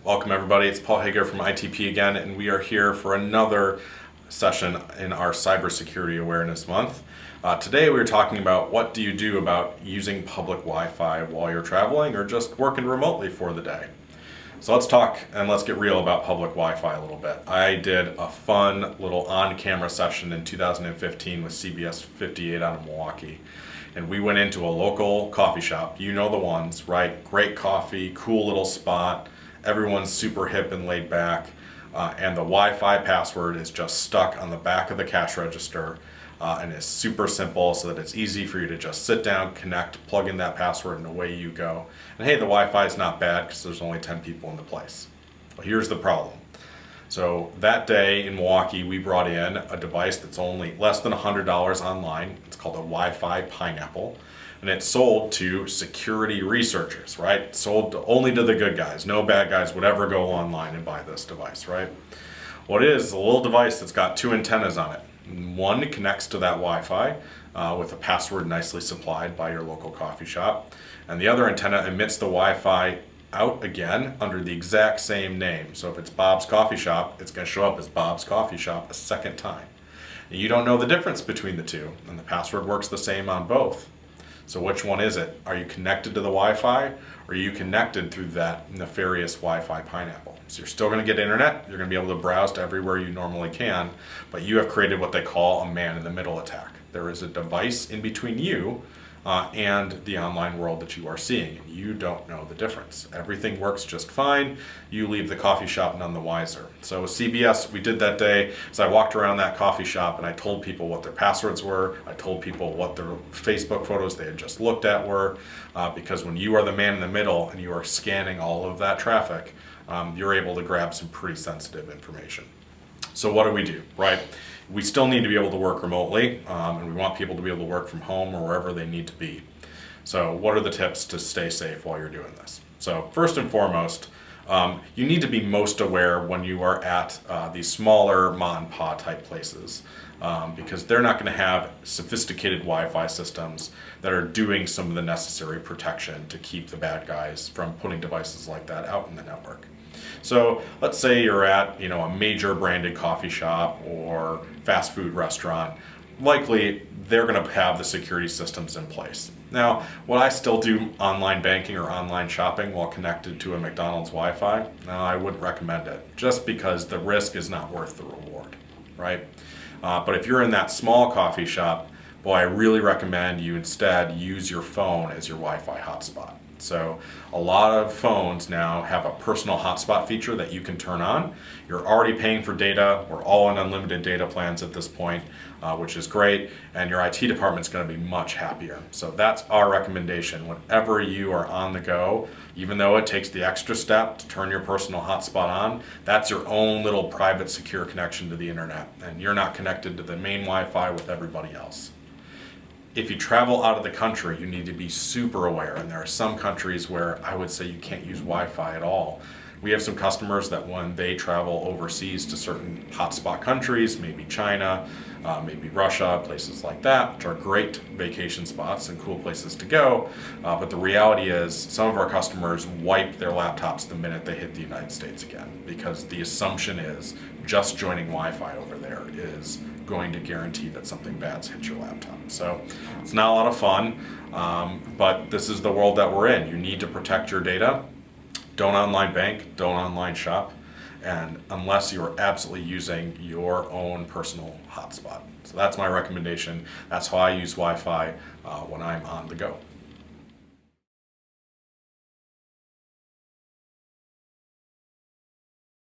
Welcome everybody, it's Paul Hager from ITP again, and we are here for another session in our Cybersecurity Awareness Month. Today we're talking about what do you do about using public Wi-Fi while you're traveling or just working remotely for the day. So let's talk and let's get real about public Wi-Fi a little bit. I did a fun little on-camera session in 2015 with CBS 58 out of Milwaukee. And we went into a local coffee shop, you know the ones, right? Great coffee, cool little spot, everyone's super hip and laid back, and the Wi-Fi password is just stuck on the back of the cash register, and it's super simple so that it's easy for you to just sit down, connect, plug in that password, and away you go. And hey, the Wi-Fi is not bad because there's only 10 people in the place. Well, here's the problem. So that day in Milwaukee, we brought in a device that's only less than $100 online. It's called a Wi-Fi Pineapple, and it's sold to security researchers, right? Sold only to the good guys. No bad guys would ever go online and buy this device, right? What it is a little device that's got two antennas on it. One connects to that Wi-Fi with a password nicely supplied by your local coffee shop, and the other antenna emits the Wi-Fi out again under the exact same name. So if it's Bob's Coffee Shop, it's going to show up as Bob's Coffee Shop a second time. And you don't know the difference between the two, and the password works the same on both. So which one is it? Are you connected to the Wi-Fi, or are you connected through that nefarious Wi-Fi Pineapple? So you're still going to get internet, you're going to be able to browse to everywhere you normally can, but you have created what they call a man-in-the-middle attack. There is a device in between you and the online world that you are seeing, and you don't know the difference. Everything works just fine. You leave the coffee shop none the wiser. So with CBS, we did that day, as I walked around that coffee shop and I told people what their passwords were, I told people what their Facebook photos they had just looked at were, because when you are the man in the middle and you are scanning all of that traffic, you're able to grab some pretty sensitive information. So what do, right? We still need to be able to work remotely, and we want people to be able to work from home or wherever they need to be. So what are the tips to stay safe while you're doing this? So first and foremost, you need to be most aware when you are at these smaller ma and pa type places, because they're not going to have sophisticated Wi-Fi systems that are doing some of the necessary protection to keep the bad guys from putting devices like that out in the network. So let's say you're at a major branded coffee shop or fast food restaurant. Likely they're going to have the security systems in place. Now, would I still do online banking or online shopping while connected to a McDonald's Wi-Fi? No, I wouldn't recommend it, just because the risk is not worth the reward, right? But if you're in that small coffee shop, boy, I really recommend you instead use your phone as your Wi-Fi hotspot. So a lot of phones now have a personal hotspot feature that you can turn on. You're already paying for data. We're all on unlimited data plans at this point, which is great, and your IT department's going to be much happier. So that's our recommendation. Whenever you are on the go, even though it takes the extra step to turn your personal hotspot on, that's your own little private secure connection to the internet, and you're not connected to the main Wi-Fi with everybody else. If you travel out of the country, you need to be super aware, and there are some countries where I would say you can't use Wi-Fi at all. We have some customers that when they travel overseas to certain hotspot countries, maybe China, maybe Russia, places like that, which are great vacation spots and cool places to go, but the reality is some of our customers wipe their laptops the minute they hit the United States again, because the assumption is just joining Wi-Fi over there is going to guarantee that something bad's hit your laptop. So it's not a lot of fun, but this is the world that we're in. You need to protect your data. Don't online bank, don't online shop, and unless you're absolutely using your own personal hotspot. So that's my recommendation. That's how I use Wi-Fi when I'm on the go.